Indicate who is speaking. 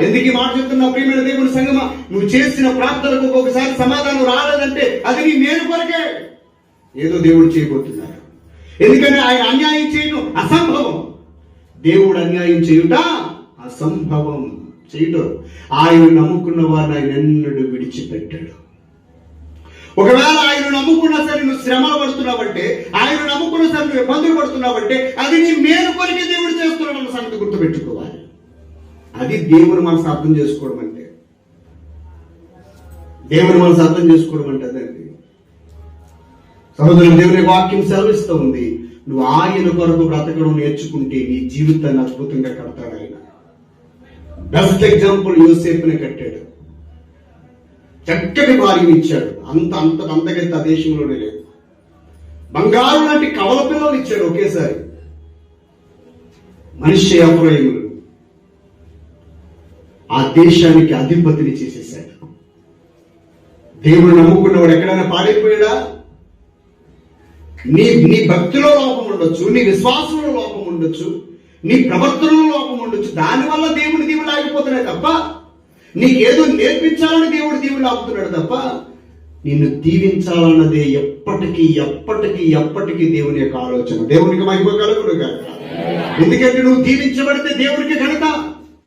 Speaker 1: ఎందుకు ఈ మాట చెప్తున్నా ప్రియమైన దేవుని సంగమా? నువ్వు చేసిన ప్రార్థనకు ఒక్కొక్కసారి సమాధానం రాలేదంటే అది నీ మేలు కొరకే. ఏదో దేవుడు చేయబోతున్నారు. ఎందుకంటే ఆయన అన్యాయం చేయడం అసంభవం. దేవుడు అన్యాయం చేయుట అసంభవం. చేయడం ఆయన నమ్ముకున్న వారిని ఆయన ఎన్నడూ విడిచిపెట్టాడు. ఒకవేళ ఆయన నమ్ముకున్నా సరే నువ్వు శ్రమలు పడుతున్నావంటే, ఆయన నమ్ముకున్న సరే నువ్వు ఇబ్బందులు పడుతున్నావంటే అది నీ మేలు కొరకే దేవుడు చేస్తున్నాడు అన్న సంగతి గుర్తుపెట్టుకోవాలి. అది దేవుని మనసు అర్థం చేసుకోవడం అంటే. దేవుని మనసు అర్థం చేసుకోవడం అంటే అదండి. సహోదరులు, దేవుని వాక్యం సెలవిస్తూ ఉంది, నువ్వు ఆయన కొరకు బ్రతకడం నేర్చుకుంటే నీ జీవితాన్ని అద్భుతంగా కడతాడు ఆయన. బెస్ట్ ఎగ్జాంపుల్ యోసేపుని కట్టాడు. చక్కటి భార్యను ఇచ్చాడు. అంతకంత దేశంలోనే లేదు. బంగారు లాంటి కవల పిల్లలు ఇచ్చాడు ఒకేసారి. మనిషి అప్రయములు ఆ దేశానికి అధిపతిని చేసేసాడు. దేవుడు నమ్ముకున్నవాడు ఎక్కడైనా పాడైపోయాడా? నీ భక్తిలో లోపం ఉండొచ్చు, నీ విశ్వాసంలో లోపం ఉండొచ్చు, నీ ప్రవర్తనలో లోపం ఉండొచ్చు. దానివల్ల దేవుని దీవులు ఆగిపోతున్నాయి తప్ప, నీకేదో నేర్పించాలని దేవుడు దీవులు ఆపుతున్నాడు తప్ప, నిన్ను దీవించాలన్నదే ఎప్పటికీ దేవుని యొక్క ఆలోచన. దేవునికి మహిమ కలుగును గాక. ఎందుకంటే నువ్వు దీవించబడితే దేవునికి ఘనత.